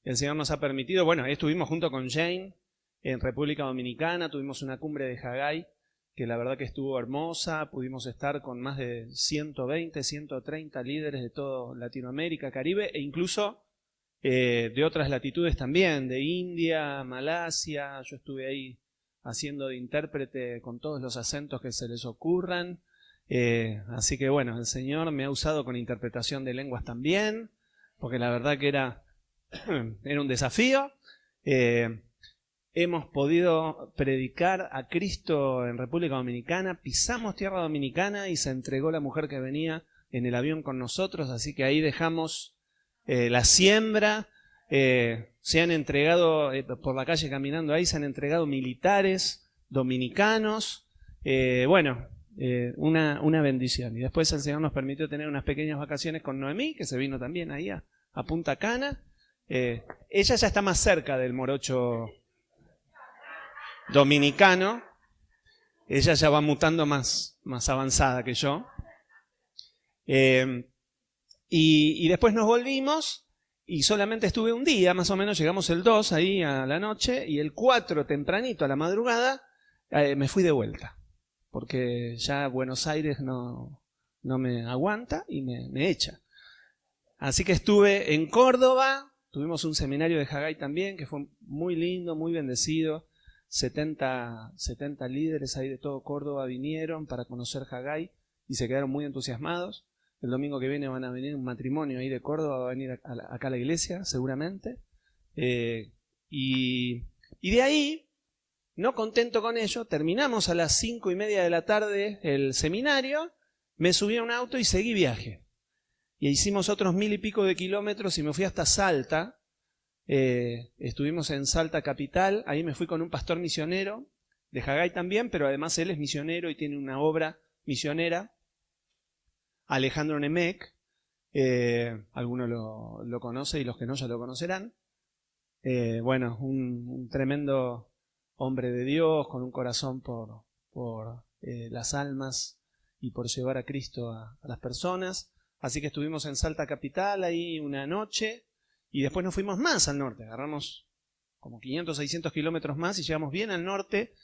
el Señor nos ha permitido. Bueno, estuvimos junto con Jane en República Dominicana, tuvimos una cumbre de Haggai, que la verdad que estuvo hermosa. Pudimos estar con más de 120, 130 líderes de toda Latinoamérica, Caribe, e incluso de otras latitudes también, de India, Malasia. Yo estuve ahí haciendo de intérprete con todos los acentos que se les ocurran. Así que bueno, el Señor me ha usado con interpretación de lenguas también, porque la verdad que era un desafío. Hemos podido predicar a Cristo en República Dominicana, pisamos tierra dominicana y se entregó la mujer que venía en el avión con nosotros, así que ahí dejamos la siembra. Se han entregado, por la calle caminando ahí, se han entregado militares dominicanos. Una bendición. Y después el Señor nos permitió tener unas pequeñas vacaciones con Noemí, que se vino también ahí a Punta Cana. Ella ya está más cerca del morocho dominicano. Ella ya va más avanzada que yo. Y después nos volvimos y solamente estuve un día, más o menos. Llegamos el 2 ahí a la noche y el 4 tempranito a la madrugada me fui de vuelta, porque ya Buenos Aires no me aguanta y me echa. Así que estuve en Córdoba, tuvimos un seminario de Haggai también, que fue muy lindo, muy bendecido. 70 líderes ahí de todo Córdoba vinieron para conocer Haggai y se quedaron muy entusiasmados. El domingo que viene van a venir un matrimonio ahí de Córdoba, va a venir acá a la iglesia seguramente. Y de ahí, no contento con ello, terminamos a las 5:30 de la tarde el seminario, me subí a un auto y seguí viaje. Y hicimos otros 1000 y pico de kilómetros y me fui hasta Salta. Estuvimos en Salta capital, ahí me fui con un pastor misionero de Haggai también, pero además él es misionero y tiene una obra misionera, Alejandro Nemec. Algunos lo conoce y los que no ya lo conocerán. Un tremendo hombre de Dios, con un corazón por las almas y por llevar a Cristo a las personas. Así que estuvimos en Salta capital ahí una noche. Y después nos fuimos más al norte, agarramos como 500, 600 kilómetros más y llegamos bien al norte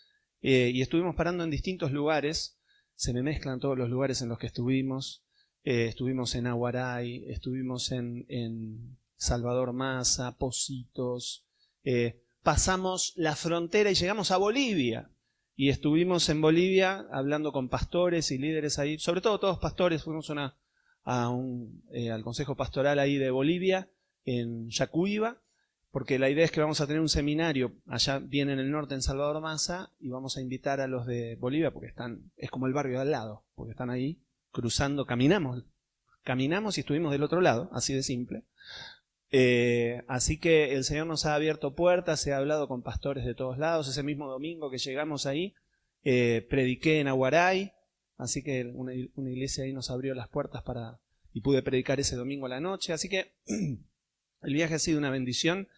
y estuvimos parando en distintos lugares. Se me mezclan todos los lugares en los que estuvimos. Estuvimos en Aguaray, estuvimos en Salvador Maza, Pocitos. Pasamos la frontera y llegamos a Bolivia. Y estuvimos en Bolivia hablando con pastores y líderes ahí, sobre todo todos pastores. Fuimos al consejo pastoral ahí de Bolivia, en Yacuiba, porque la idea es que vamos a tener un seminario allá bien en el norte, en Salvador Maza, y vamos a invitar a los de Bolivia, porque es como el barrio de al lado, porque están ahí cruzando, caminamos y estuvimos del otro lado, así de simple. Así que el Señor nos ha abierto puertas, se ha hablado con pastores de todos lados. Ese mismo domingo que llegamos ahí, prediqué en Aguaray, así que una iglesia ahí nos abrió las puertas y pude predicar ese domingo a la noche, así que el viaje ha sido una bendición.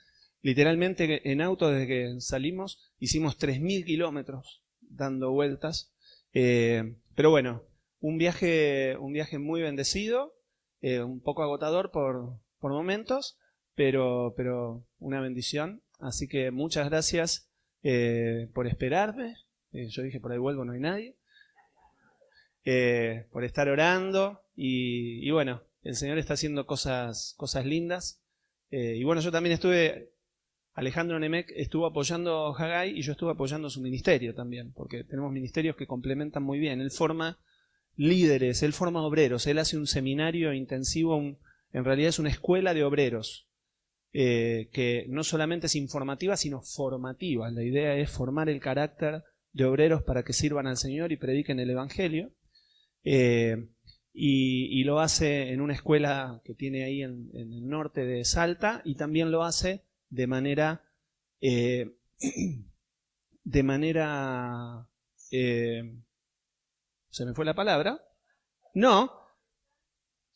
Literalmente en auto desde que salimos hicimos 3000 kilómetros dando vueltas. Pero bueno, un viaje muy bendecido, un poco agotador por momentos, pero una bendición. Así que muchas gracias por esperarme. Yo dije, por ahí vuelvo, no hay nadie. Por estar orando. Y bueno, el Señor está haciendo cosas lindas. Y bueno, yo también Alejandro Nemec estuvo apoyando Haggai y yo estuve apoyando su ministerio también, porque tenemos ministerios que complementan muy bien. Él forma líderes, él forma obreros, él hace un seminario intensivo, en realidad es una escuela de obreros, que no solamente es informativa, sino formativa. La idea es formar el carácter de obreros para que sirvan al Señor y prediquen el Evangelio. Y lo hace en una escuela que tiene ahí en el norte de Salta, y también lo hace de manera se me fue la palabra. No,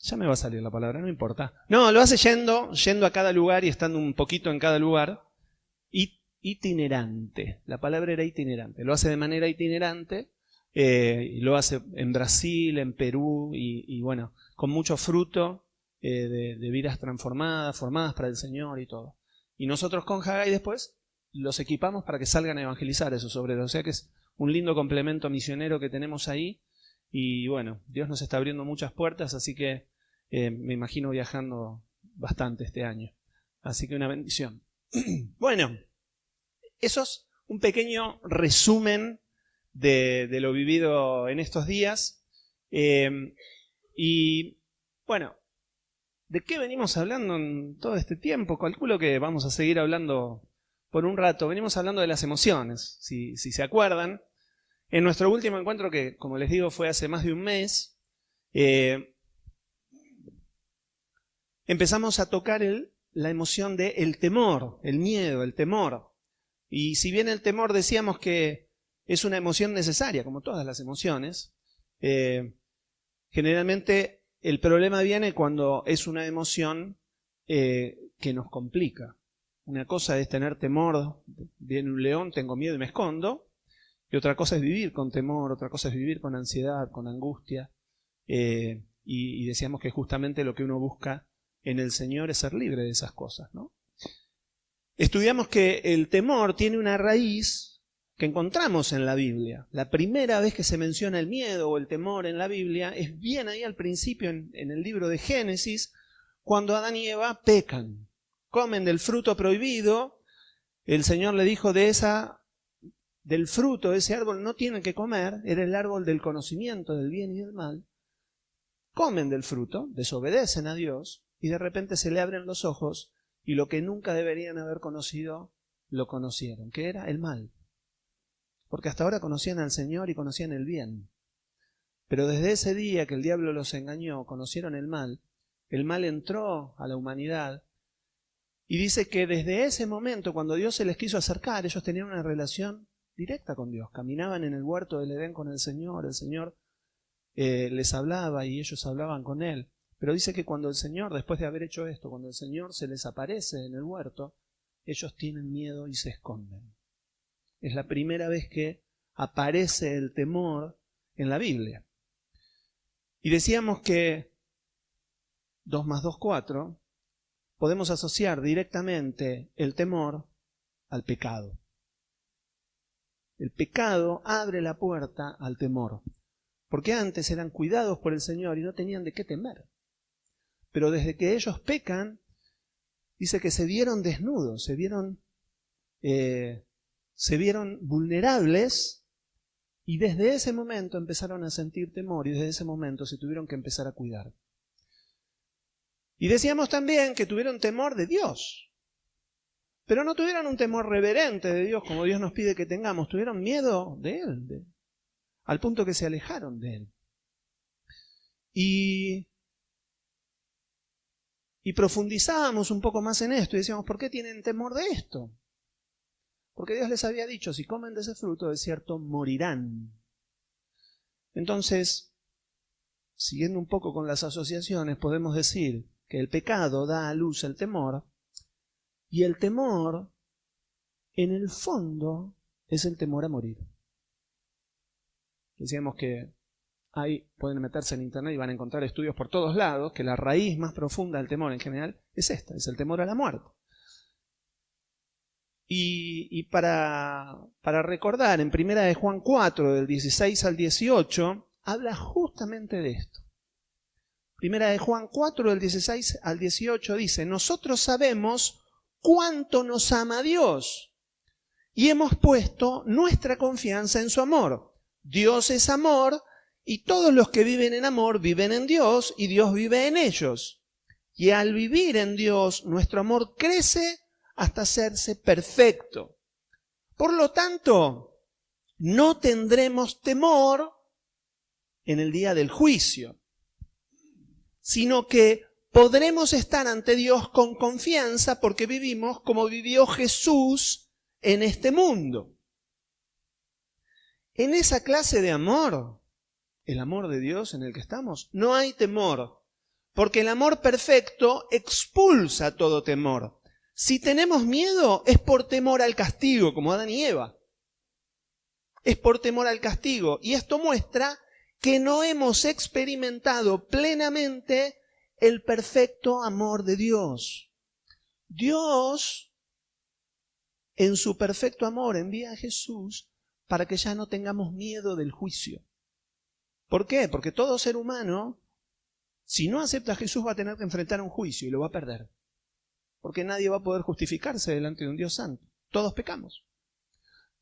ya me va a salir la palabra, no importa. No, lo hace yendo a cada lugar y estando un poquito en cada lugar. Itinerante, la palabra era itinerante. Lo hace de manera itinerante. Y lo hace en Brasil, en Perú y bueno, con mucho fruto de vidas transformadas, formadas para el Señor y todo. y nosotros con Haggai después los equipamos para que salgan a evangelizar a esos obreros. O sea que es un lindo complemento misionero que tenemos ahí. Y bueno, Dios nos está abriendo muchas puertas, así que me imagino viajando bastante este año. Así que una bendición. Bueno, eso es un pequeño resumen de lo vivido en estos días. Y bueno, ¿de qué venimos hablando en todo este tiempo? Calculo que vamos a seguir hablando por un rato. Venimos hablando de las emociones, si se acuerdan. En nuestro último encuentro, que como les digo fue hace más de un mes, empezamos a tocar la emoción del temor, el miedo, el temor. Y si bien el temor decíamos que es una emoción necesaria, como todas las emociones, generalmente el problema viene cuando es una emoción que nos complica. Una cosa es tener temor, viene un león, tengo miedo y me escondo. Y otra cosa es vivir con temor, otra cosa es vivir con ansiedad, con angustia. Y decíamos que justamente lo que uno busca en el Señor es ser libre de esas cosas, ¿no? Estudiamos que el temor tiene una raíz que encontramos en la Biblia. La primera vez que se menciona el miedo o el temor en la Biblia es bien ahí al principio en el libro de Génesis, cuando Adán y Eva pecan, comen del fruto prohibido. El Señor le dijo del fruto de ese árbol no tienen que comer, era el árbol del conocimiento del bien y del mal. Comen del fruto, desobedecen a Dios y de repente se le abren los ojos y lo que nunca deberían haber conocido, lo conocieron, que era el mal. Porque hasta ahora conocían al Señor y conocían el bien. Pero desde ese día que el diablo los engañó, conocieron el mal entró a la humanidad. Y dice que desde ese momento, cuando Dios se les quiso acercar, ellos tenían una relación directa con Dios. Caminaban en el huerto del Edén con el Señor les hablaba y ellos hablaban con Él. Pero dice que cuando el Señor, después de haber hecho esto, cuando el Señor se les aparece en el huerto, ellos tienen miedo y se esconden. Es la primera vez que aparece el temor en la Biblia. Y decíamos que 2 más 2, 4, podemos asociar directamente el temor al pecado. El pecado abre la puerta al temor, porque antes eran cuidados por el Señor y no tenían de qué temer. Pero desde que ellos pecan, dice que se vieron desnudos, se vieron vulnerables y desde ese momento empezaron a sentir temor y desde ese momento se tuvieron que empezar a cuidar. Y decíamos también que tuvieron temor de Dios. Pero no tuvieron un temor reverente de Dios como Dios nos pide que tengamos. Tuvieron miedo de Él, al punto que se alejaron de Él. Y profundizábamos un poco más en esto y decíamos, ¿por qué tienen temor de esto? Porque Dios les había dicho, si comen de ese fruto, de cierto morirán. Entonces, siguiendo un poco con las asociaciones, podemos decir que el pecado da a luz el temor, y el temor, en el fondo, es el temor a morir. Decíamos que pueden meterse en internet y van a encontrar estudios por todos lados, que la raíz más profunda del temor en general es esta, es el temor a la muerte. Y para recordar, en 1 de Juan 4, del 16 al 18, habla justamente de esto. 1 de Juan 4, del 16 al 18 dice, nosotros sabemos cuánto nos ama Dios y hemos puesto nuestra confianza en su amor. Dios es amor y todos los que viven en amor viven en Dios y Dios vive en ellos. Y al vivir en Dios, nuestro amor crece hasta hacerse perfecto. Por lo tanto, no tendremos temor en el día del juicio, sino que podremos estar ante Dios con confianza porque vivimos como vivió Jesús en este mundo. En esa clase de amor, el amor de Dios en el que estamos, no hay temor, porque el amor perfecto expulsa todo temor. Si tenemos miedo es por temor al castigo, como Adán y Eva. Es por temor al castigo. Y esto muestra que no hemos experimentado plenamente el perfecto amor de Dios. Dios en su perfecto amor envía a Jesús para que ya no tengamos miedo del juicio. ¿Por qué? Porque todo ser humano, si no acepta a Jesús, va a tener que enfrentar un juicio y lo va a perder. Porque nadie va a poder justificarse delante de un Dios santo. Todos pecamos.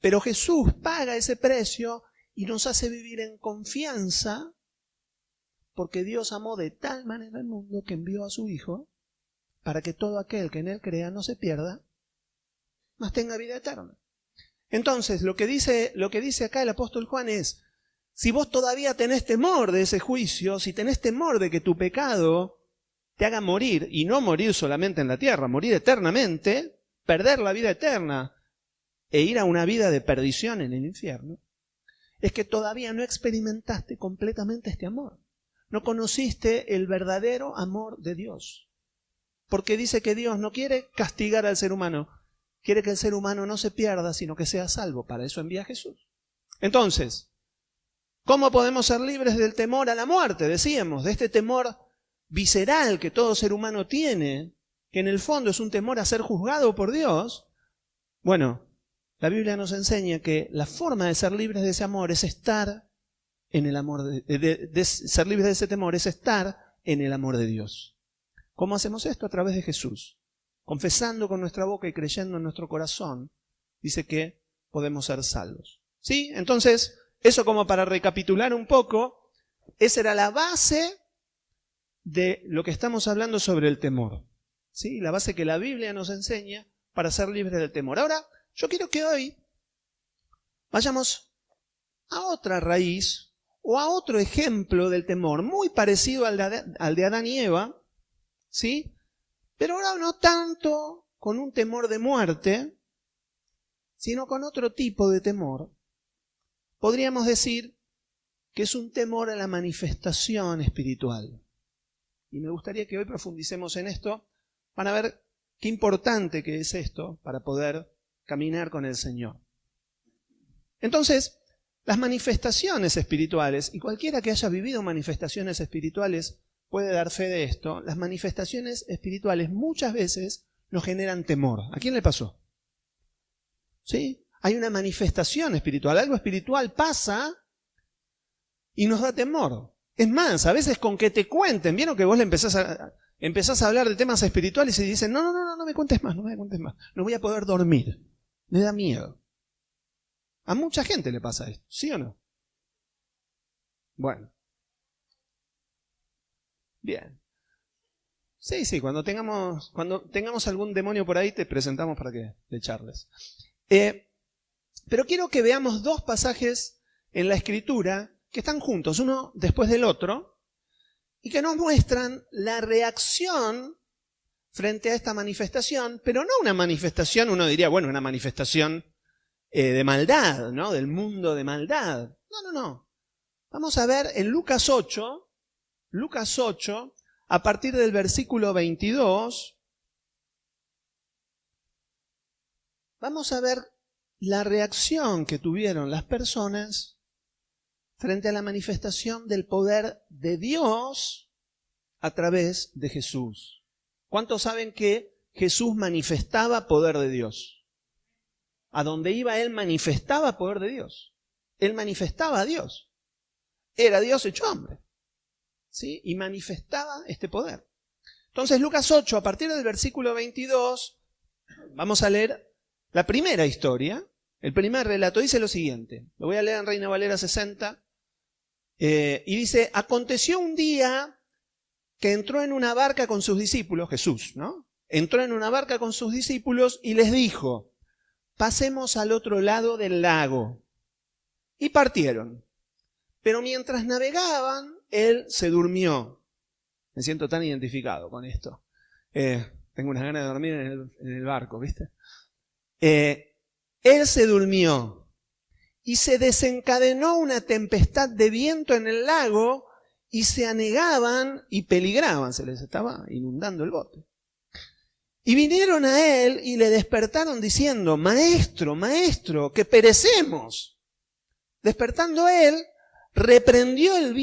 Pero Jesús paga ese precio y nos hace vivir en confianza, porque Dios amó de tal manera el mundo que envió a su Hijo para que todo aquel que en Él crea no se pierda, mas tenga vida eterna. Entonces, lo que dice acá el apóstol Juan es, si vos todavía tenés temor de ese juicio, si tenés temor de que tu pecado te haga morir, y no morir solamente en la tierra, morir eternamente, perder la vida eterna e ir a una vida de perdición en el infierno, es que todavía no experimentaste completamente este amor. No conociste el verdadero amor de Dios. Porque dice que Dios no quiere castigar al ser humano, quiere que el ser humano no se pierda, sino que sea salvo. Para eso envía a Jesús. Entonces, ¿cómo podemos ser libres del temor a la muerte? Decíamos, de este temor visceral que todo ser humano tiene, que en el fondo es un temor a ser juzgado por Dios. Bueno, la Biblia nos enseña que la forma de ser libres de ese amor es estar en el amor de ser libres de ese temor, es estar en el amor de Dios. ¿Cómo hacemos esto? A través de Jesús. Confesando con nuestra boca y creyendo en nuestro corazón, dice que podemos ser salvos. ¿Sí? Entonces, eso como para recapitular un poco, esa era la base de lo que estamos hablando sobre el temor. ¿Sí? La base que la Biblia nos enseña para ser libres del temor. Ahora, yo quiero que hoy vayamos a otra raíz o a otro ejemplo del temor, muy parecido al de Adán y Eva, ¿sí? Pero ahora no tanto con un temor de muerte, sino con otro tipo de temor. Podríamos decir que es un temor a la manifestación espiritual. Y me gustaría que hoy profundicemos en esto para ver qué importante que es esto para poder caminar con el Señor. Entonces, las manifestaciones espirituales, y cualquiera que haya vivido manifestaciones espirituales puede dar fe de esto, las manifestaciones espirituales muchas veces nos generan temor. ¿A quién le pasó? ¿Sí? Hay una manifestación espiritual, algo espiritual pasa y nos da temor. Es más, a veces con que te cuenten, ¿vieron que vos le empezás a hablar de temas espirituales y dicen, no me cuentes más, no voy a poder dormir, me da miedo. A mucha gente le pasa esto, ¿sí o no? Bueno. Bien. Sí, cuando tengamos algún demonio por ahí te presentamos para que le charles. Pero quiero que veamos dos pasajes en la Escritura que están juntos, uno después del otro, y que nos muestran la reacción frente a esta manifestación, pero no una manifestación, uno diría, bueno, una manifestación de maldad, ¿no? Del mundo de maldad. No. Vamos a ver en Lucas 8, a partir del versículo 22, vamos a ver la reacción que tuvieron las personas frente a la manifestación del poder de Dios a través de Jesús. ¿Cuántos saben que Jesús manifestaba poder de Dios? A donde iba Él manifestaba poder de Dios. Él manifestaba a Dios. Era Dios hecho hombre. ¿Sí? Y manifestaba este poder. Entonces Lucas 8, a partir del versículo 22, vamos a leer la primera historia, el primer relato. Dice lo siguiente, lo voy a leer en Reina Valera 60, y dice, aconteció un día que entró en una barca con sus discípulos, Jesús, ¿no? Entró en una barca con sus discípulos y les dijo, pasemos al otro lado del lago. Y partieron. Pero mientras navegaban, él se durmió. Me siento tan identificado con esto. Tengo unas ganas de dormir en el barco, ¿viste? Él se durmió y se desencadenó una tempestad de viento en el lago y se anegaban y peligraban, se les estaba inundando el bote. Y vinieron a él y le despertaron diciendo, Maestro, Maestro, que perecemos. Despertando él, reprendió al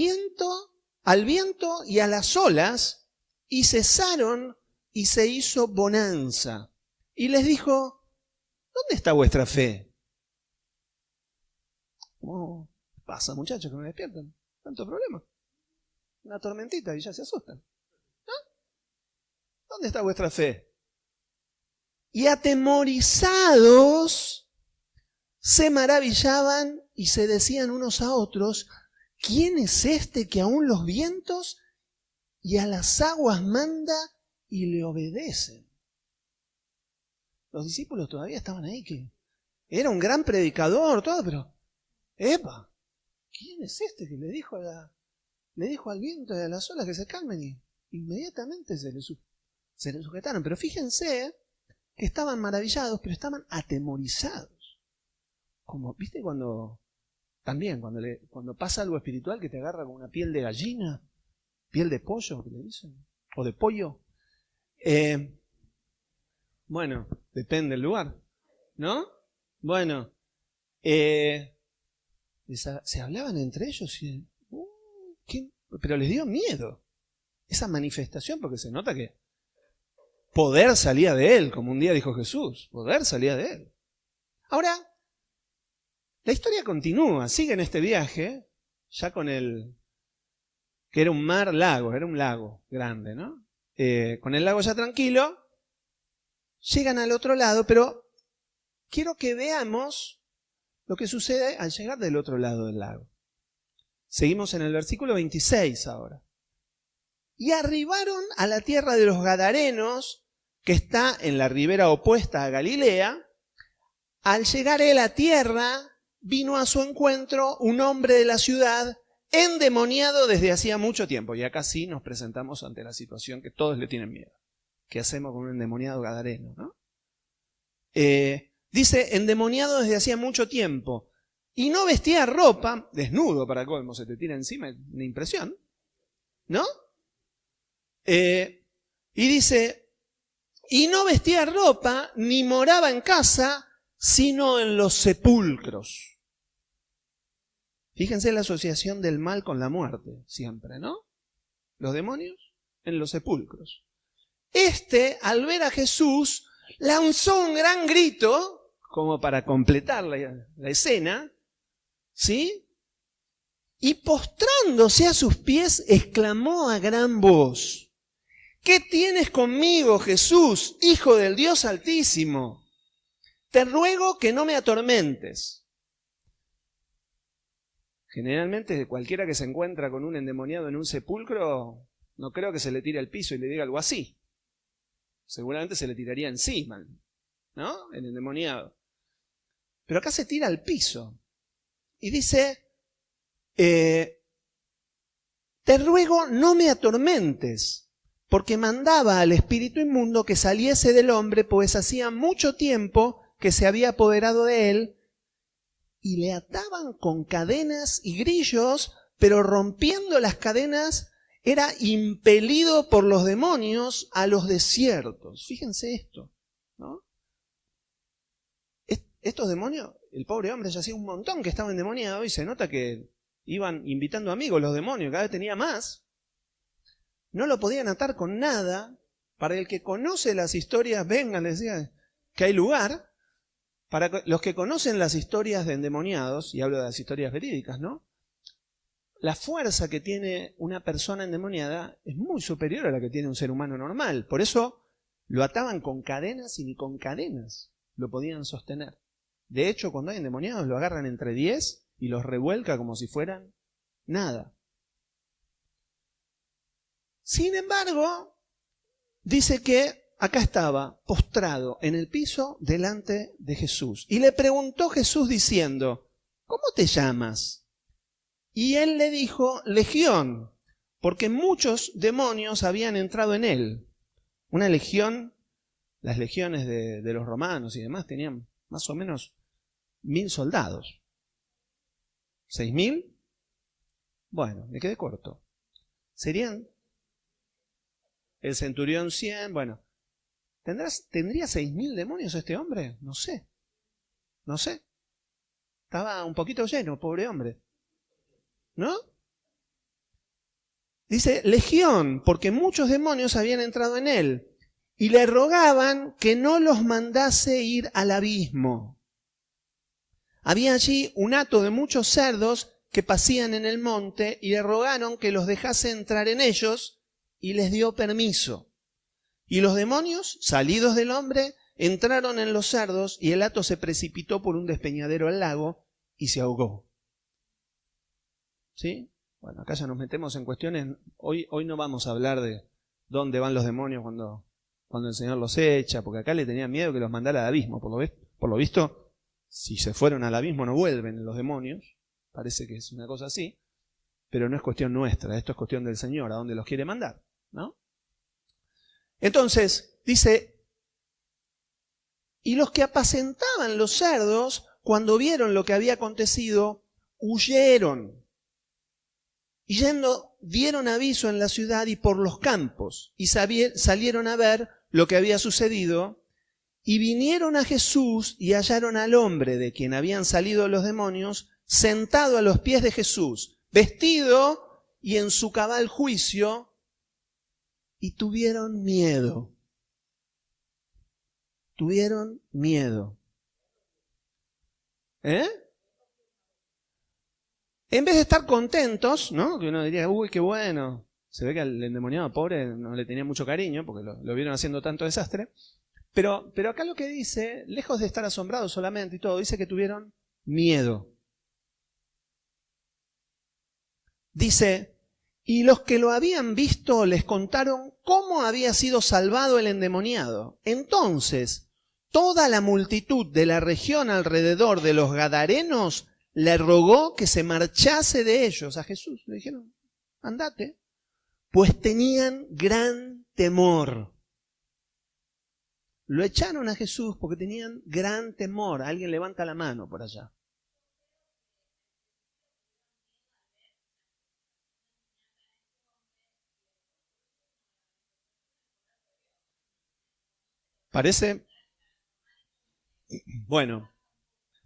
viento y a las olas, y cesaron y se hizo bonanza. Y les dijo, ¿dónde está vuestra fe? ¿Cómo pasa, muchachos, que no despiertan? ¿Tanto problema? Una tormentita y ya se asustan. ¿No? ¿Dónde está vuestra fe? Y atemorizados se maravillaban y se decían unos a otros, ¿quién es este que aún los vientos y a las aguas manda y le obedecen? Los discípulos todavía estaban ahí, que era un gran predicador, todo, pero, ¡epa! ¿Quién es este que le dijo al viento y a las olas que se calmen? Y inmediatamente se le sujetaron. Pero fíjense que estaban maravillados, pero estaban atemorizados. Como, ¿viste cuando pasa algo espiritual que te agarra con una piel de gallina, piel de pollo, que le dicen, o de pollo? Bueno, depende del lugar, ¿no? Bueno, se hablaban entre ellos y, pero les dio miedo esa manifestación, porque se nota que poder salía de él, como un día dijo Jesús, poder salía de él. Ahora, la historia continúa, sigue en este viaje, ya con que era un lago grande, ¿no? Con el lago ya tranquilo, llegan al otro lado, pero quiero que veamos lo que sucede al llegar del otro lado del lago. Seguimos en el versículo 26 ahora. Y arribaron a la tierra de los Gadarenos, que está en la ribera opuesta a Galilea. Al llegar él a tierra, vino a su encuentro un hombre de la ciudad endemoniado desde hacía mucho tiempo. Y acá sí nos presentamos ante la situación que todos le tienen miedo. ¿Qué hacemos con un endemoniado gadareno, no? Dice, endemoniado desde hacía mucho tiempo. Y no vestía ropa, desnudo para colmo, se te tira encima, una impresión, ¿no? Y dice, y no vestía ropa, ni moraba en casa, sino en los sepulcros. Fíjense la asociación del mal con la muerte, siempre, ¿no? Los demonios en los sepulcros. Al ver a Jesús, lanzó un gran grito, como para completar la escena, ¿sí? Y postrándose a sus pies, exclamó a gran voz, ¿qué tienes conmigo, Jesús, Hijo del Dios Altísimo? Te ruego que no me atormentes. Generalmente cualquiera que se encuentra con un endemoniado en un sepulcro, no creo que se le tire al piso y le diga algo así. Seguramente se le tiraría encima, ¿no? El endemoniado. Pero acá se tira al piso y dice, te ruego no me atormentes, porque mandaba al espíritu inmundo que saliese del hombre, pues hacía mucho tiempo que se había apoderado de él, y le ataban con cadenas y grillos, pero rompiendo las cadenas era impelido por los demonios a los desiertos. Fíjense esto, ¿no? Estos demonios, el pobre hombre ya hacía un montón que estaba endemoniado y se nota que iban invitando amigos los demonios, cada vez tenía más. No lo podían atar con nada. Para el que conoce las historias, vengan, les decía que hay lugar. Para los que conocen las historias de endemoniados, y hablo de las historias verídicas, ¿no? La fuerza que tiene una persona endemoniada es muy superior a la que tiene un ser humano normal. Por eso lo ataban con cadenas y ni con cadenas lo podían sostener. De hecho, cuando hay endemoniados lo agarran entre 10 y los revuelca como si fueran nada. Sin embargo, dice que acá estaba postrado en el piso delante de Jesús. Y le preguntó Jesús diciendo, ¿cómo te llamas? Y él le dijo, Legión, porque muchos demonios habían entrado en él. Una legión, las legiones de los romanos y demás tenían más o menos 1000 soldados. ¿6.000? Bueno, me quedé corto. Serían el centurión 100, bueno. ¿Tendría 6.000 demonios este hombre? No sé. Estaba un poquito lleno, pobre hombre. ¿No? Dice, Legión, porque muchos demonios habían entrado en él. y le rogaban que no los mandase ir al abismo. Había allí un hato de muchos cerdos que pasían en el monte y le rogaron que los dejase entrar en ellos y les dio permiso. Y los demonios, salidos del hombre, entraron en los cerdos y el hato se precipitó por un despeñadero al lago y se ahogó. ¿Sí? Bueno, acá ya nos metemos en cuestiones. Hoy no vamos a hablar de dónde van los demonios cuando el Señor los echa, porque acá le tenían miedo que los mandara al abismo. Por lo visto, si se fueron al abismo no vuelven los demonios. Parece que es una cosa así. Pero no es cuestión nuestra, esto es cuestión del Señor, a dónde los quiere mandar, ¿no? Entonces, dice, y los que apacentaban los cerdos, cuando vieron lo que había acontecido, huyeron. Y yendo, dieron aviso en la ciudad y por los campos, y salieron a ver lo que había sucedido, y vinieron a Jesús y hallaron al hombre de quien habían salido los demonios, sentado a los pies de Jesús, vestido y en su cabal juicio, y tuvieron miedo. Tuvieron miedo. En vez de estar contentos, ¿no? Que uno diría, uy, qué bueno. Se ve que al endemoniado pobre no le tenía mucho cariño, porque lo vieron haciendo tanto desastre. Pero acá lo que dice, lejos de estar asombrados solamente y todo, dice que tuvieron miedo. Dice, y los que lo habían visto les contaron cómo había sido salvado el endemoniado. Entonces, toda la multitud de la región alrededor de los Gadarenos le rogó que se marchase de ellos a Jesús. Le dijeron, andate, pues tenían gran temor. Lo echaron a Jesús porque tenían gran temor. Alguien levanta la mano por allá.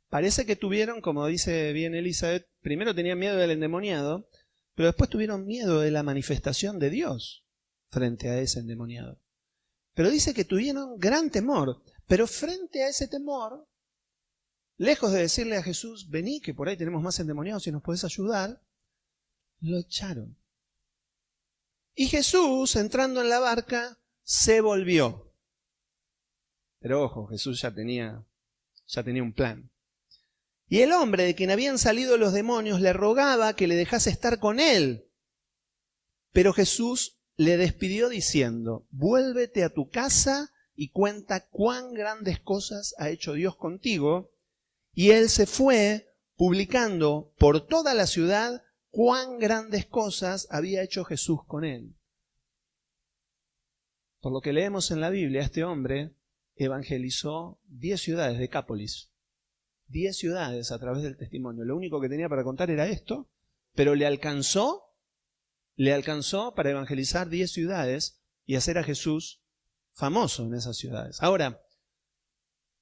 Parece que tuvieron, como dice bien Elizabeth, primero tenían miedo del endemoniado, pero después tuvieron miedo de la manifestación de Dios frente a ese endemoniado. Pero dice que tuvieron gran temor, pero frente a ese temor, lejos de decirle a Jesús, vení que por ahí tenemos más endemoniados y nos podés ayudar, lo echaron. Y Jesús, entrando en la barca, se volvió. Pero ojo, Jesús ya tenía un plan. Y el hombre de quien habían salido los demonios le rogaba que le dejase estar con él. Pero Jesús le despidió diciendo, vuélvete a tu casa y cuenta cuán grandes cosas ha hecho Dios contigo. Y él se fue publicando por toda la ciudad cuán grandes cosas había hecho Jesús con él. Por lo que leemos en la Biblia, este hombre evangelizó 10 ciudades, Decápolis. 10 ciudades a través del testimonio. Lo único que tenía para contar era esto, pero le alcanzó para evangelizar 10 ciudades y hacer a Jesús famoso en esas ciudades. Ahora,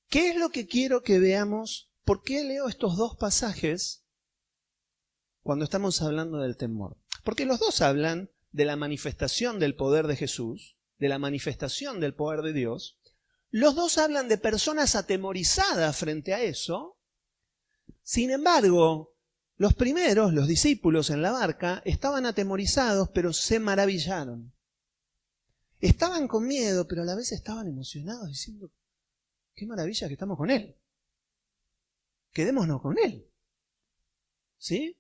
¿qué es lo que quiero que veamos? ¿Por qué leo estos dos pasajes cuando estamos hablando del temor? Porque los dos hablan de la manifestación del poder de Jesús, de la manifestación del poder de Dios. Los dos hablan de personas atemorizadas frente a eso. Sin embargo, los primeros, los discípulos en la barca, estaban atemorizados, pero se maravillaron. Estaban con miedo, pero a la vez estaban emocionados, diciendo, qué maravilla que estamos con Él. Quedémonos con Él. ¿Sí?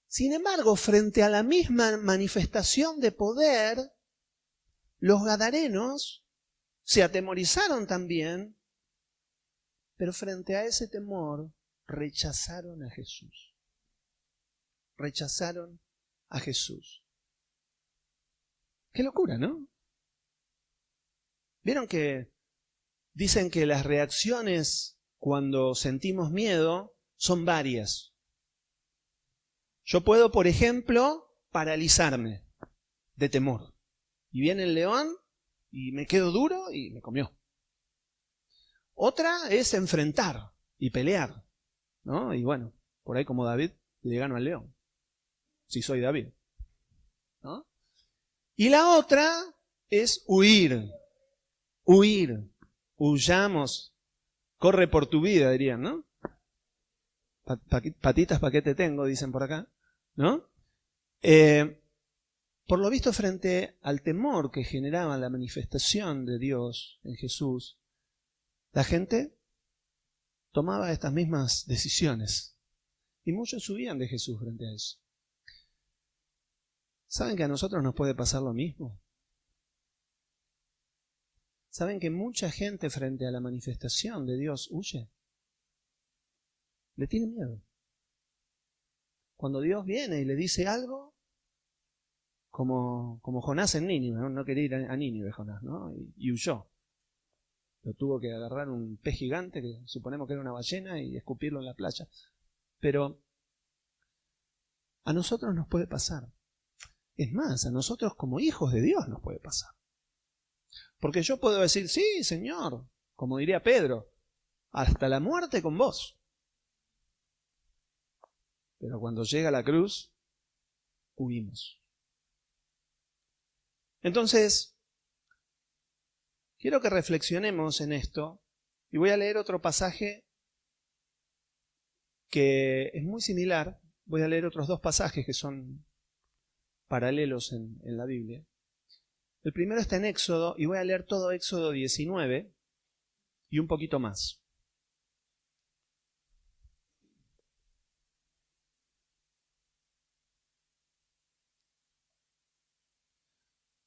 Sin embargo, frente a la misma manifestación de poder, los gadarenos se atemorizaron también, pero frente a ese temor rechazaron a Jesús. Rechazaron a Jesús. Qué locura, ¿no? ¿Vieron que dicen que las reacciones cuando sentimos miedo son varias? Yo puedo, por ejemplo, paralizarme de temor. Y viene el león y me quedo duro y me comió. Otra es enfrentar y pelear, ¿no? Y bueno, por ahí como David le gano al león, si soy David, ¿no? Y la otra es huir, huir, huyamos, corre por tu vida, dirían, ¿no? Patitas, ¿pa' qué te tengo? Dicen por acá, ¿no? Por lo visto, frente al temor que generaba la manifestación de Dios en Jesús, la gente tomaba estas mismas decisiones. Y muchos huían de Jesús frente a eso. ¿Saben que a nosotros nos puede pasar lo mismo? ¿Saben que mucha gente frente a la manifestación de Dios huye? Le tiene miedo. Cuando Dios viene y le dice algo, como Jonás en Nínive, no quería ir a Nínive Jonás, ¿no? Y huyó. Lo tuvo que agarrar un pez gigante, que suponemos que era una ballena, y escupirlo en la playa. Pero a nosotros nos puede pasar. Es más, a nosotros como hijos de Dios nos puede pasar. Porque yo puedo decir, sí, Señor, como diría Pedro, hasta la muerte con vos. Pero cuando llega la cruz, huimos. Entonces, quiero que reflexionemos en esto y voy a leer otro pasaje que es muy similar. Voy a leer otros dos pasajes que son paralelos en la Biblia. El primero está en Éxodo y voy a leer todo Éxodo 19 y un poquito más.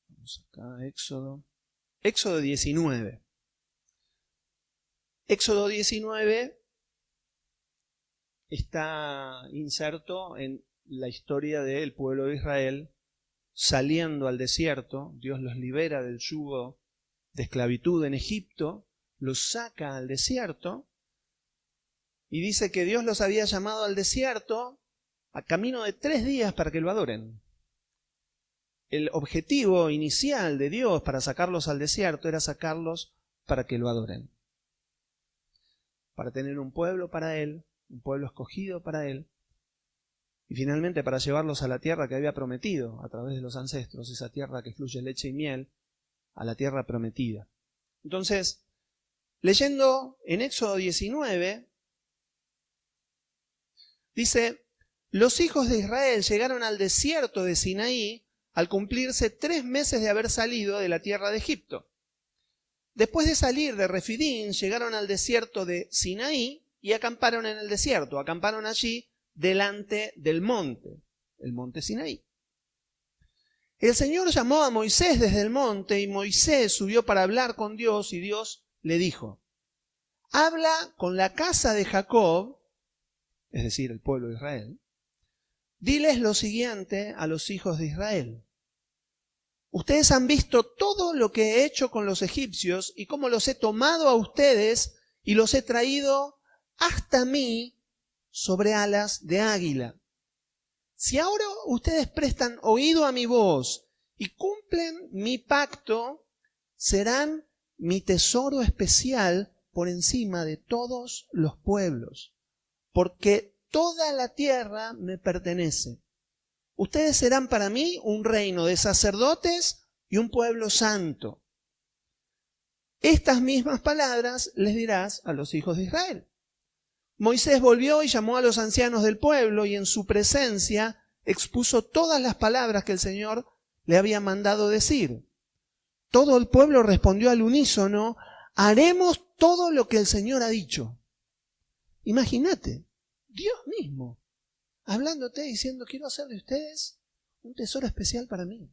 Vamos acá, Éxodo 19. Éxodo 19 está inserto en la historia del pueblo de Israel saliendo al desierto. Dios los libera del yugo de esclavitud en Egipto, los saca al desierto y dice que Dios los había llamado al desierto a camino de 3 días para que lo adoren. El objetivo inicial de Dios para sacarlos al desierto era sacarlos para que lo adoren, para tener un pueblo para Él, un pueblo escogido para Él, y finalmente para llevarlos a la tierra que había prometido a través de los ancestros, esa tierra que fluye leche y miel, a la tierra prometida. Entonces, leyendo en Éxodo 19, dice, los hijos de Israel llegaron al desierto de Sinaí al cumplirse 3 meses de haber salido de la tierra de Egipto. Después de salir de Refidín, llegaron al desierto de Sinaí y acamparon en el desierto. Acamparon allí delante del monte, el monte Sinaí. El Señor llamó a Moisés desde el monte y Moisés subió para hablar con Dios y Dios le dijo, habla con la casa de Jacob, es decir, el pueblo de Israel, diles lo siguiente a los hijos de Israel. Ustedes han visto todo lo que he hecho con los egipcios y cómo los he tomado a ustedes y los he traído hasta mí sobre alas de águila. Si ahora ustedes prestan oído a mi voz y cumplen mi pacto, serán mi tesoro especial por encima de todos los pueblos, porque toda la tierra me pertenece. Ustedes serán para mí un reino de sacerdotes y un pueblo santo. Estas mismas palabras les dirás a los hijos de Israel. Moisés volvió y llamó a los ancianos del pueblo y en su presencia expuso todas las palabras que el Señor le había mandado decir. Todo el pueblo respondió al unísono, haremos todo lo que el Señor ha dicho. Imagínate, Dios mismo, hablándote, diciendo, quiero hacer de ustedes un tesoro especial para mí.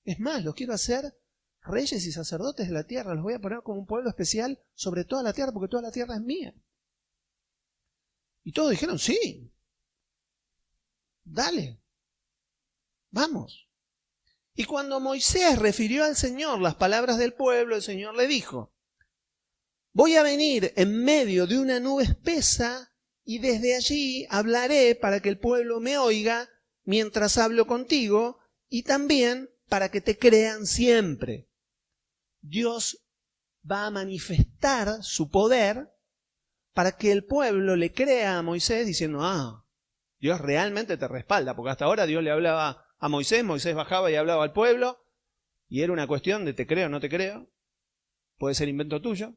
Es más, los quiero hacer reyes y sacerdotes de la tierra, los voy a poner como un pueblo especial sobre toda la tierra, porque toda la tierra es mía. Y todos dijeron, sí, dale, vamos. Y cuando Moisés refirió al Señor las palabras del pueblo, el Señor le dijo, voy a venir en medio de una nube espesa y desde allí hablaré para que el pueblo me oiga mientras hablo contigo y también para que te crean siempre. Dios va a manifestar su poder para que el pueblo le crea a Moisés diciendo, Dios realmente te respalda, porque hasta ahora Dios le hablaba a Moisés, Moisés bajaba y hablaba al pueblo, y era una cuestión de te creo o no te creo. puede ser invento tuyo.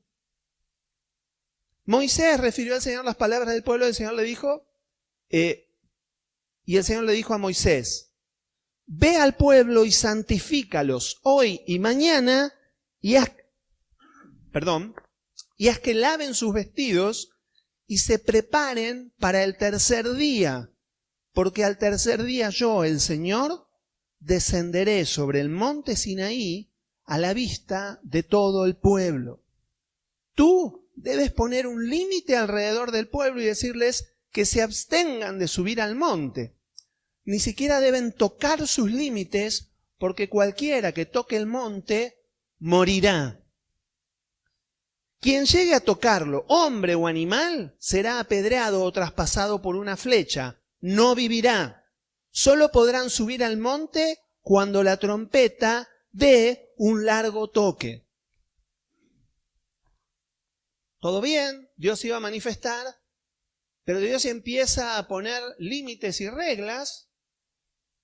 Moisés refirió al Señor las palabras del pueblo, el Señor le dijo, y el Señor le dijo a Moisés, ve al pueblo y santifícalos hoy y mañana, y haz que laven sus vestidos y se preparen para el tercer día, porque al tercer día yo, el Señor, descenderé sobre el monte Sinaí a la vista de todo el pueblo. Tú debes poner un límite alrededor del pueblo y decirles que se abstengan de subir al monte. Ni siquiera deben tocar sus límites, porque cualquiera que toque el monte morirá. Quien llegue a tocarlo, hombre o animal, será apedreado o traspasado por una flecha. No vivirá. Solo podrán subir al monte cuando la trompeta dé un largo toque. Todo bien, Dios iba a manifestar, pero Dios empieza a poner límites y reglas,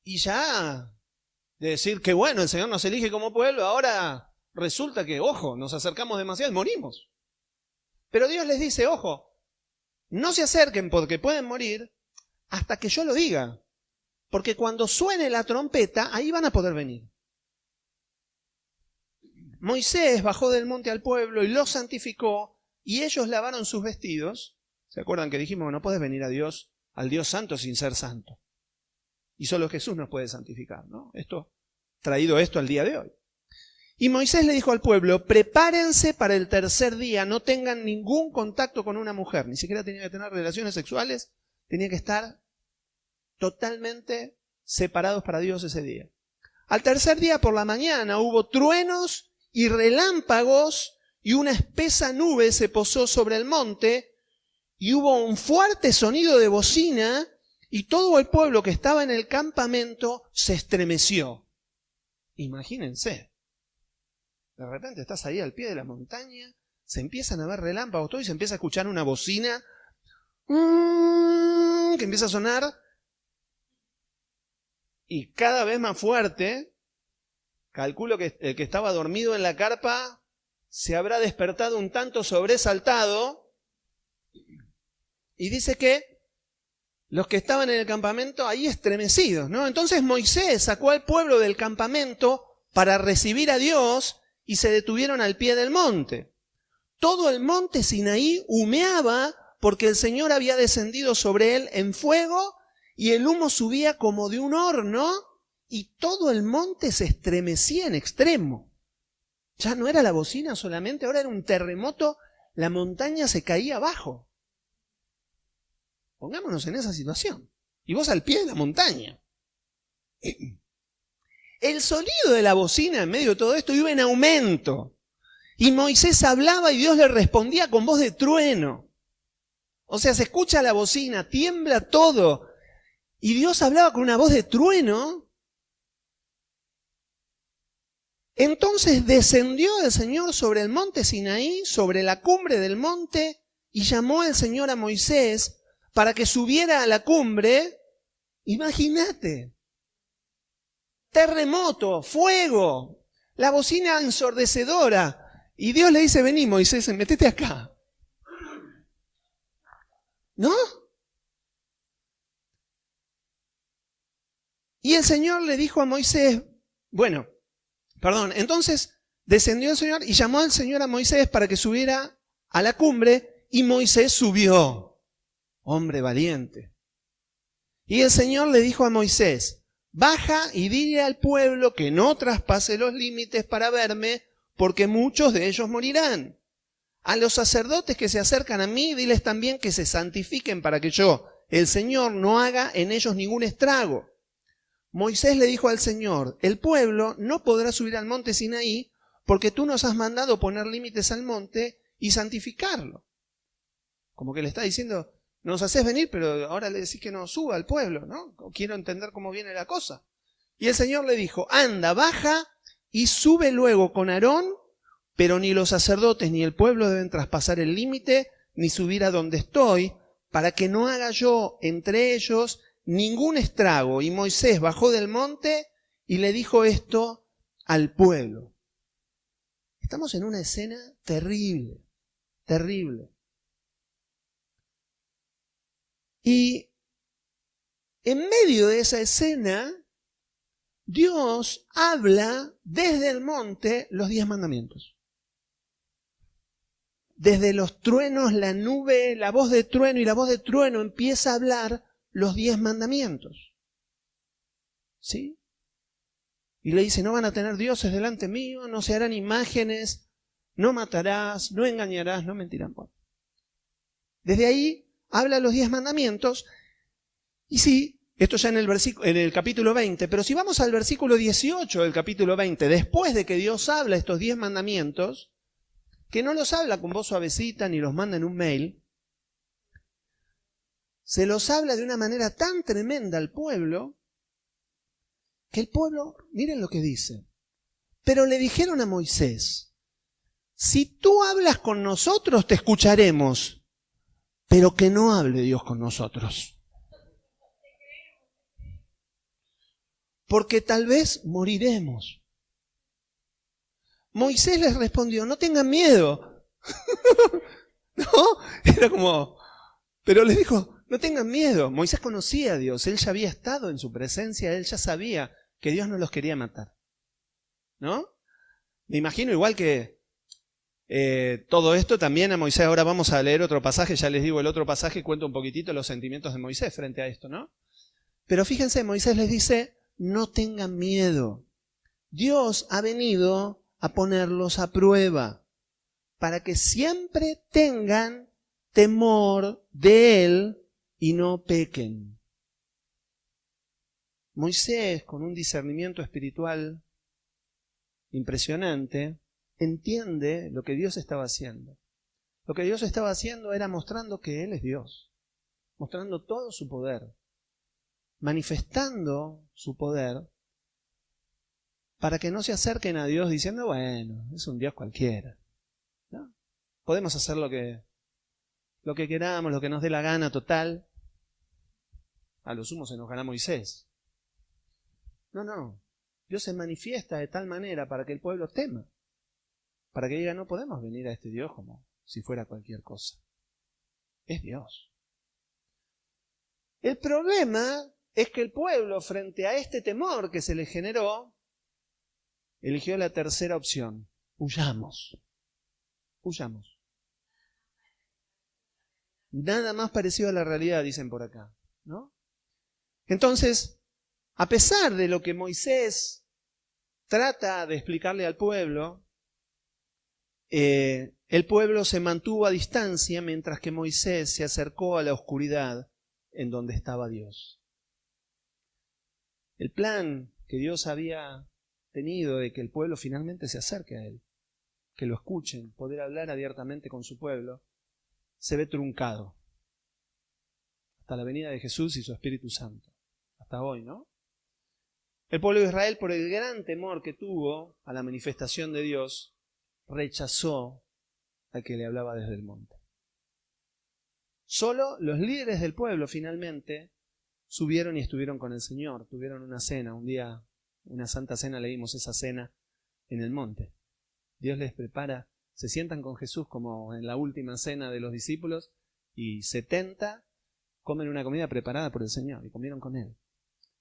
y ya de decir que bueno, el Señor nos elige como pueblo, ahora resulta que, ojo, nos acercamos demasiado y morimos. Pero Dios les dice, ojo, no se acerquen porque pueden morir hasta que yo lo diga. Porque cuando suene la trompeta, ahí van a poder venir. Moisés bajó del monte al pueblo y los santificó, y ellos lavaron sus vestidos. ¿Se acuerdan que dijimos, no puedes venir a Dios, al Dios santo sin ser santo? Y solo Jesús nos puede santificar, ¿no? Traído esto al día de hoy. Y Moisés le dijo al pueblo, prepárense para el tercer día, no tengan ningún contacto con una mujer, ni siquiera tenían que tener relaciones sexuales, tenían que estar totalmente separados para Dios ese día. Al tercer día por la mañana hubo truenos y relámpagos y una espesa nube se posó sobre el monte y hubo un fuerte sonido de bocina y todo el pueblo que estaba en el campamento se estremeció. Imagínense. De repente estás ahí al pie de la montaña, se empiezan a ver relámpagos todo y se empieza a escuchar una bocina que empieza a sonar y cada vez más fuerte. Calculo que el que estaba dormido en la carpa se habrá despertado un tanto sobresaltado y dice que los que estaban en el campamento ahí estremecidos, ¿no? Entonces Moisés sacó al pueblo del campamento para recibir a Dios y se detuvieron al pie del monte. Todo el monte Sinaí humeaba porque el Señor había descendido sobre él en fuego y el humo subía como de un horno y todo el monte se estremecía en extremo. Ya no era la bocina solamente, ahora era un terremoto, la montaña se caía abajo. Pongámonos en esa situación. Y vos al pie de la montaña. El sonido de la bocina en medio de todo esto iba en aumento. Y Moisés hablaba y Dios le respondía con voz de trueno. O sea, se escucha la bocina, tiembla todo. Y Dios hablaba con una voz de trueno. Entonces descendió el Señor sobre el monte Sinaí, sobre la cumbre del monte, y llamó el Señor a Moisés para que subiera a la cumbre. Imagínate. Terremoto, fuego, la bocina ensordecedora. Y Dios le dice, vení Moisés, metete acá. ¿No? Y el Señor le dijo a Moisés, entonces descendió el Señor y llamó al Señor a Moisés para que subiera a la cumbre y Moisés subió. Hombre valiente. Y el Señor le dijo a Moisés, baja y dile al pueblo que no traspase los límites para verme, porque muchos de ellos morirán. A los sacerdotes que se acercan a mí, diles también que se santifiquen para que yo, el Señor, no haga en ellos ningún estrago. Moisés le dijo al Señor, el pueblo no podrá subir al monte Sinaí, porque tú nos has mandado poner límites al monte y santificarlo. Como que le está diciendo, nos haces venir, pero ahora le decís que no suba al pueblo, ¿no? Quiero entender cómo viene la cosa. Y el Señor le dijo, anda, baja y sube luego con Aarón, pero ni los sacerdotes ni el pueblo deben traspasar el límite, ni subir a donde estoy, para que no haga yo entre ellos ningún estrago. Y Moisés bajó del monte y le dijo esto al pueblo. Estamos en una escena terrible, terrible. Y en medio de esa escena, Dios habla desde el monte los 10 mandamientos. Desde los truenos, la nube, la voz de trueno y la voz de trueno empieza a hablar los 10 mandamientos. ¿Sí? Y le dice, no van a tener dioses delante mío, no se harán imágenes, no matarás, no engañarás, no mentirás. Bueno, desde ahí habla los 10 mandamientos. Y sí, esto ya en el capítulo 20, pero si vamos al versículo 18 del capítulo 20, después de que Dios habla estos 10 mandamientos, que no los habla con voz suavecita ni los manda en un mail, se los habla de una manera tan tremenda al pueblo, que el pueblo, miren lo que dice, pero le dijeron a Moisés, si tú hablas con nosotros te escucharemos, pero que no hable Dios con nosotros. Porque tal vez moriremos. Moisés les respondió, no tengan miedo. ¿No? Era como, pero les dijo, no tengan miedo. Moisés conocía a Dios, él ya había estado en su presencia, él ya sabía que Dios no los quería matar. ¿No? Me imagino igual que todo esto también a Moisés, ahora vamos a leer otro pasaje, ya les digo el otro pasaje, cuento un poquitito los sentimientos de Moisés frente a esto, ¿no? Pero fíjense, Moisés les dice, no tengan miedo. Dios ha venido a ponerlos a prueba para que siempre tengan temor de Él y no pequen. Moisés, con un discernimiento espiritual impresionante, entiende lo que Dios estaba haciendo. Lo que Dios estaba haciendo era mostrando que Él es Dios, mostrando todo su poder, manifestando su poder para que no se acerquen a Dios diciendo, bueno, es un Dios cualquiera, ¿no? Podemos hacer lo que queramos, lo que nos dé la gana, total. A lo sumo se enojará Moisés. No. Dios se manifiesta de tal manera para que el pueblo tema. Para que diga, no podemos venir a este Dios como si fuera cualquier cosa. Es Dios. El problema es que el pueblo, frente a este temor que se le generó, eligió la tercera opción. Huyamos. Huyamos. Nada más parecido a la realidad, dicen por acá, ¿no? Entonces, a pesar de lo que Moisés trata de explicarle al pueblo, el pueblo se mantuvo a distancia mientras que Moisés se acercó a la oscuridad en donde estaba Dios. El plan que Dios había tenido de que el pueblo finalmente se acerque a Él, que lo escuchen, poder hablar abiertamente con su pueblo, se ve truncado. Hasta la venida de Jesús y su Espíritu Santo. Hasta hoy, ¿no? El pueblo de Israel, por el gran temor que tuvo a la manifestación de Dios, rechazó al que le hablaba desde el monte. Solo los líderes del pueblo finalmente subieron y estuvieron con el Señor, tuvieron una cena, un día, una santa cena, leímos esa cena en el monte. Dios les prepara, se sientan con Jesús como en la última cena de los discípulos y 70 comen una comida preparada por el Señor y comieron con Él.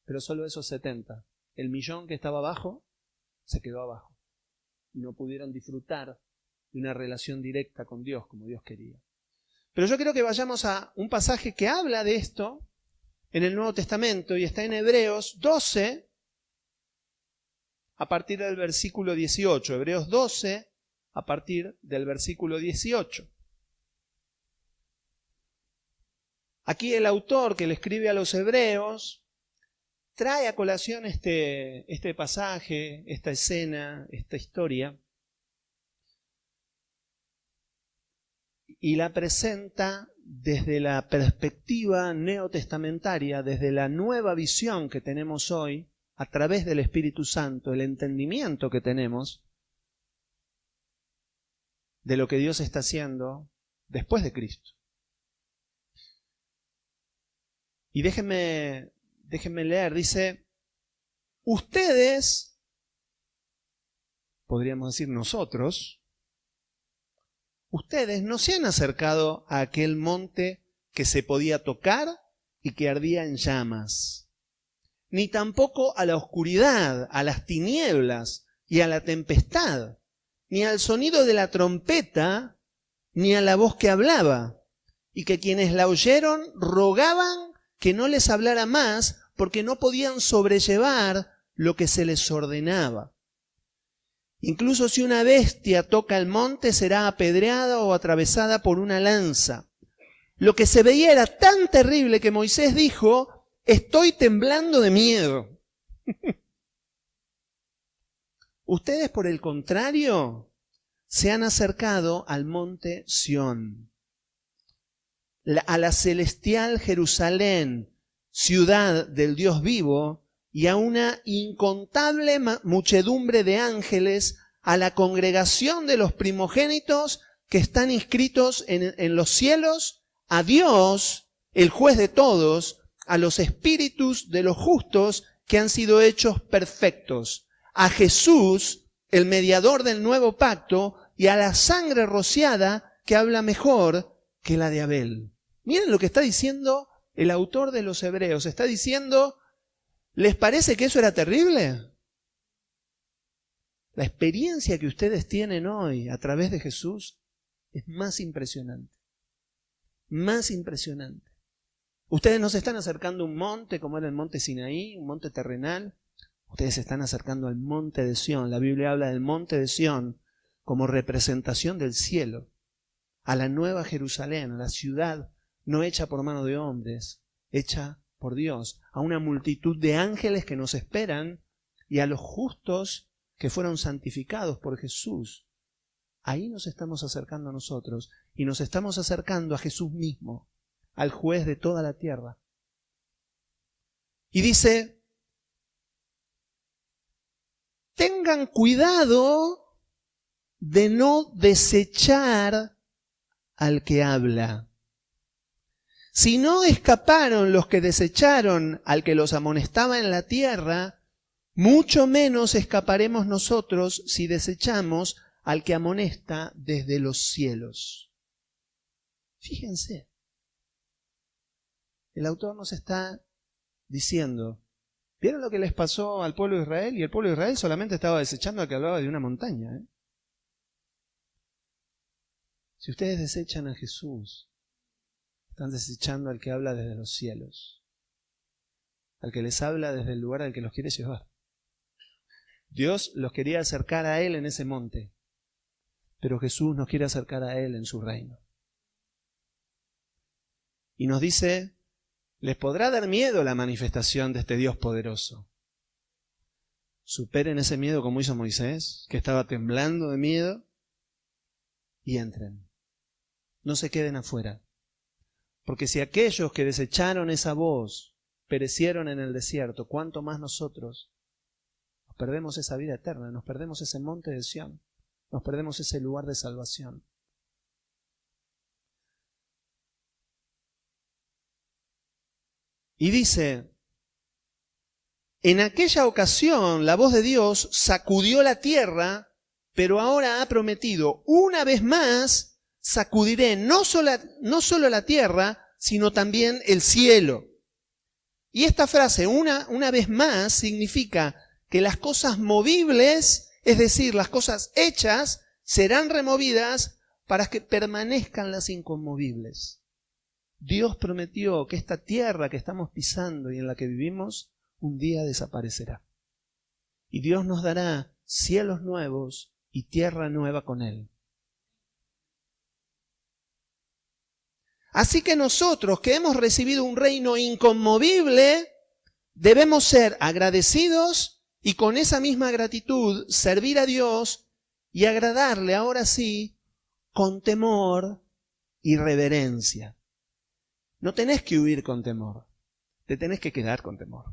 Pero solo esos 70, el millón que estaba abajo, se quedó abajo y no pudieron disfrutar de una relación directa con Dios como Dios quería. Pero yo quiero que vayamos a un pasaje que habla de esto en el Nuevo Testamento y está en Hebreos 12 a partir del versículo 18. Hebreos 12 a partir del versículo 18. Aquí el autor que le escribe a los hebreos trae a colación este pasaje, esta escena, esta historia, y la presenta desde la perspectiva neotestamentaria, desde la nueva visión que tenemos hoy, a través del Espíritu Santo, el entendimiento que tenemos de lo que Dios está haciendo después de Cristo. Y déjenme leer, dice, ustedes podríamos decir nosotros, ustedes no se han acercado a aquel monte que se podía tocar y que ardía en llamas, ni tampoco a la oscuridad, a las tinieblas y a la tempestad, ni al sonido de la trompeta, ni a la voz que hablaba, y que quienes la oyeron rogaban que no les hablara más, porque no podían sobrellevar lo que se les ordenaba. Incluso si una bestia toca el monte, será apedreada o atravesada por una lanza. Lo que se veía era tan terrible que Moisés dijo: estoy temblando de miedo. Ustedes, por el contrario, se han acercado al monte Sión, a la celestial Jerusalén, ciudad del Dios vivo, y a una incontable muchedumbre de ángeles, a la congregación de los primogénitos que están inscritos en los cielos, a Dios, el juez de todos, a los espíritus de los justos que han sido hechos perfectos, a Jesús, el mediador del nuevo pacto, y a la sangre rociada que habla mejor que la de Abel. Miren lo que está diciendo el autor de los Hebreos. Está diciendo: ¿les parece que eso era terrible? La experiencia que ustedes tienen hoy a través de Jesús es más impresionante. Más impresionante. Ustedes no se están acercando a un monte como era el monte Sinaí, un monte terrenal. Ustedes se están acercando al monte de Sión. La Biblia habla del monte de Sión como representación del cielo, a la nueva Jerusalén, a la ciudad no hecha por mano de hombres, hecha por Dios, a una multitud de ángeles que nos esperan y a los justos que fueron santificados por Jesús. Ahí nos estamos acercando a nosotros, y nos estamos acercando a Jesús mismo, al juez de toda la tierra. Y dice: tengan cuidado de no desechar al que habla. Si no escaparon los que desecharon al que los amonestaba en la tierra, mucho menos escaparemos nosotros si desechamos al que amonesta desde los cielos. Fíjense, el autor nos está diciendo: ¿vieron lo que les pasó al pueblo de Israel? Y el pueblo de Israel solamente estaba desechando al que hablaba de una montaña. Si ustedes desechan a Jesús, están desechando al que habla desde los cielos, al que les habla desde el lugar al que los quiere llevar. Dios los quería acercar a Él en ese monte, pero Jesús nos quiere acercar a Él en su reino. Y nos dice: les podrá dar miedo la manifestación de este Dios poderoso. Superen ese miedo como hizo Moisés, que estaba temblando de miedo, y entren. No se queden afuera. Porque si aquellos que desecharon esa voz perecieron en el desierto, ¿cuánto más nosotros? Nos perdemos esa vida eterna, nos perdemos ese monte de Sión, nos perdemos ese lugar de salvación. Y dice: en aquella ocasión la voz de Dios sacudió la tierra, pero ahora ha prometido: una vez más sacudiré no solo la tierra, sino también el cielo. Y esta frase, una vez más, significa que las cosas movibles, es decir, las cosas hechas, serán removidas para que permanezcan las inconmovibles. Dios prometió que esta tierra que estamos pisando y en la que vivimos, un día desaparecerá. Y Dios nos dará cielos nuevos y tierra nueva con Él. Así que nosotros, que hemos recibido un reino inconmovible, debemos ser agradecidos y con esa misma gratitud servir a Dios y agradarle, ahora sí, con temor y reverencia. No tenés que huir con temor, te tenés que quedar con temor.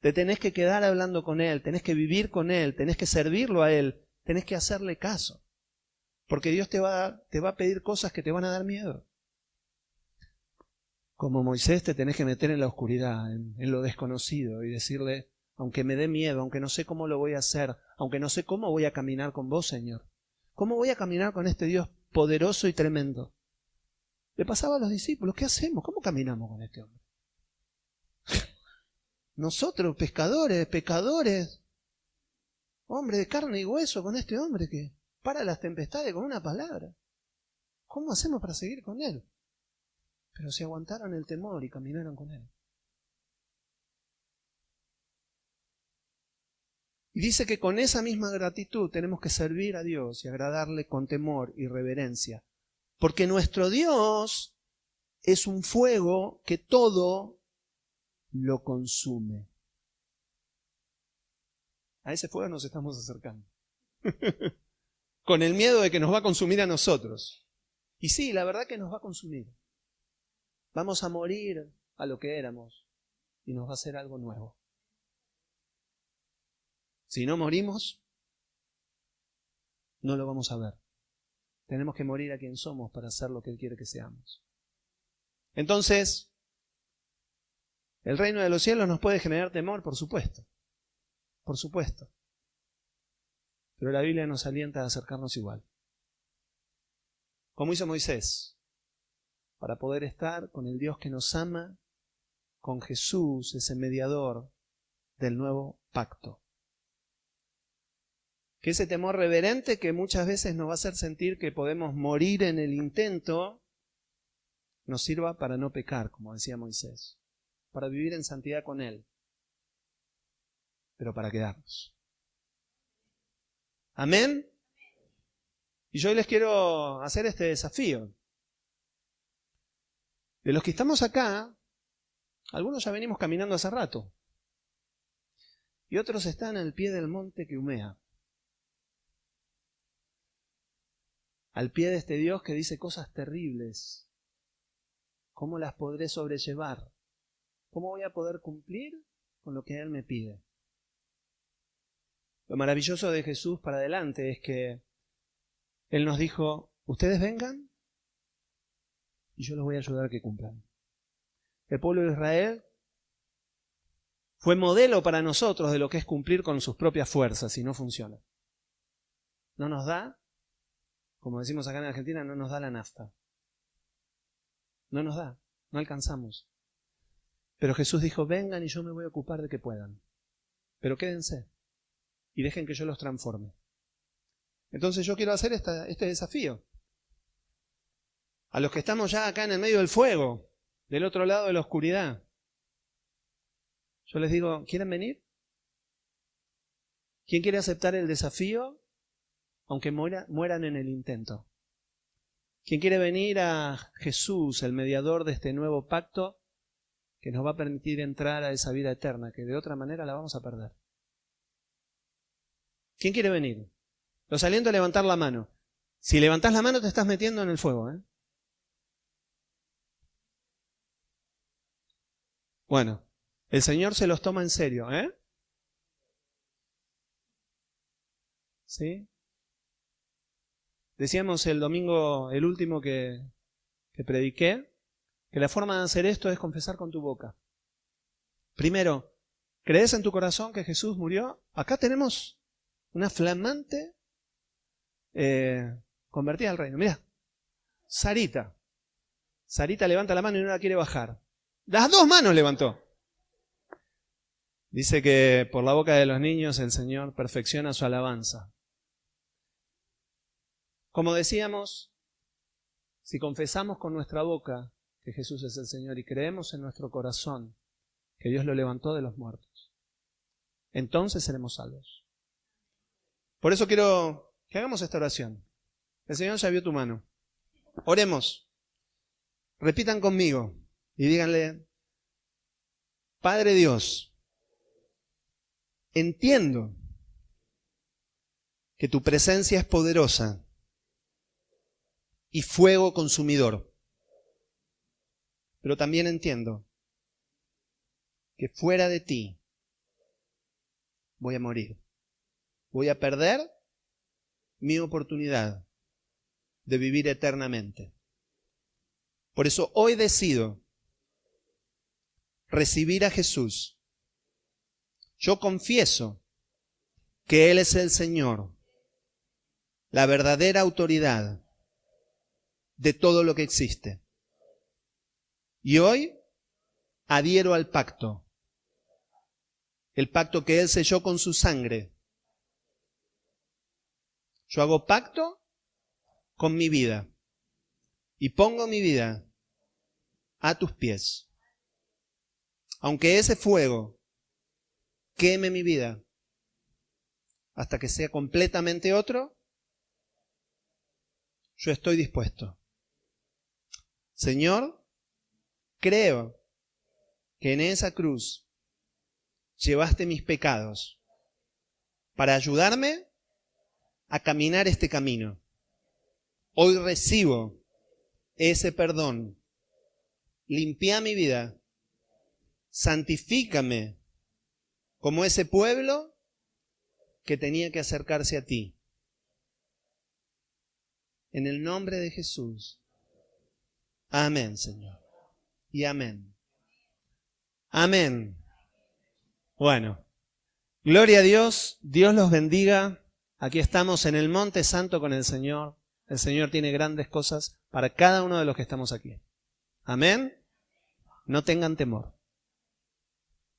Te tenés que quedar hablando con Él, tenés que vivir con Él, tenés que servirlo a Él, tenés que hacerle caso. Porque Dios te va a pedir cosas que te van a dar miedo. Como Moisés, te tenés que meter en la oscuridad, en lo desconocido, y decirle: aunque me dé miedo, aunque no sé cómo lo voy a hacer, aunque no sé cómo voy a caminar con vos, Señor. ¿Cómo voy a caminar con este Dios poderoso y tremendo? Le pasaba a los discípulos, ¿qué hacemos? ¿Cómo caminamos con este hombre? Nosotros, pecadores, hombre de carne y hueso, con este hombre que para las tempestades con una palabra. ¿Cómo hacemos para seguir con él? Pero se aguantaron el temor y caminaron con él. Y dice que con esa misma gratitud tenemos que servir a Dios y agradarle con temor y reverencia. Porque nuestro Dios es un fuego que todo lo consume. A ese fuego nos estamos acercando. Con el miedo de que nos va a consumir a nosotros. Y sí, la verdad que nos va a consumir. Vamos a morir a lo que éramos y nos va a hacer algo nuevo. Si no morimos, no lo vamos a ver. Tenemos que morir a quien somos para ser lo que Él quiere que seamos. Entonces, el reino de los cielos nos puede generar temor, por supuesto. Por supuesto. Pero la Biblia nos alienta a acercarnos igual. Como hizo Moisés, para poder estar con el Dios que nos ama, con Jesús, ese mediador del nuevo pacto. Que ese temor reverente que muchas veces nos va a hacer sentir que podemos morir en el intento, nos sirva para no pecar, como decía Moisés, para vivir en santidad con Él, pero para quedarnos. ¿Amén? Y yo hoy les quiero hacer este desafío. De los que estamos acá, algunos ya venimos caminando hace rato, y otros están al pie del monte que humea. Al pie de este Dios que dice cosas terribles. ¿Cómo las podré sobrellevar? ¿Cómo voy a poder cumplir con lo que Él me pide? Lo maravilloso de Jesús para adelante es que Él nos dijo, ustedes vengan y yo los voy a ayudar a que cumplan. El pueblo de Israel fue modelo para nosotros de lo que es cumplir con sus propias fuerzas y no funciona. No nos da, como decimos acá en Argentina, no nos da la nafta. No nos da, no alcanzamos. Pero Jesús dijo, vengan y yo me voy a ocupar de que puedan. Pero quédense y dejen que yo los transforme. Entonces yo quiero hacer este desafío. A los que estamos ya acá en el medio del fuego, del otro lado de la oscuridad, yo les digo, ¿quieren venir? ¿Quién quiere aceptar el desafío? Aunque mueran en el intento. ¿Quién quiere venir a Jesús, el mediador de este nuevo pacto, que nos va a permitir entrar a esa vida eterna, que de otra manera la vamos a perder? ¿Quién quiere venir? Los aliento a levantar la mano. Si levantás la mano te estás metiendo en el fuego, ¿eh? Bueno, el Señor se los toma en serio, ¿eh? ¿Sí? Decíamos el domingo, el último que prediqué, que la forma de hacer esto es confesar con tu boca. Primero, ¿crees en tu corazón que Jesús murió? Acá tenemos una flamante convertida al reino. Mira, Sarita. Sarita levanta la mano y no la quiere bajar. Las dos manos levantó. Dice que por la boca de los niños el Señor perfecciona su alabanza. Como decíamos, si confesamos con nuestra boca que Jesús es el Señor y creemos en nuestro corazón que Dios lo levantó de los muertos, entonces seremos salvos. Por eso quiero que hagamos esta oración. El Señor ya vio tu mano. Oremos. Repitan conmigo y díganle, Padre Dios, entiendo que tu presencia es poderosa y fuego consumidor. Pero también entiendo que fuera de ti voy a morir. Voy a perder mi oportunidad de vivir eternamente. Por eso hoy decido recibir a Jesús. Yo confieso que Él es el Señor, la verdadera autoridad de todo lo que existe. Y hoy adhiero al pacto, el pacto que Él selló con su sangre. Yo hago pacto con mi vida y pongo mi vida a tus pies. Aunque ese fuego queme mi vida hasta que sea completamente otro, yo estoy dispuesto. Señor, creo que en esa cruz llevaste mis pecados para ayudarme a caminar este camino. Hoy recibo ese perdón. Limpia mi vida. Santifícame como ese pueblo que tenía que acercarse a ti. En el nombre de Jesús. Amén, Señor. Y amén. Amén. Bueno, gloria a Dios. Dios los bendiga. Aquí estamos en el Monte Santo con el Señor. El Señor tiene grandes cosas para cada uno de los que estamos aquí. Amén. No tengan temor.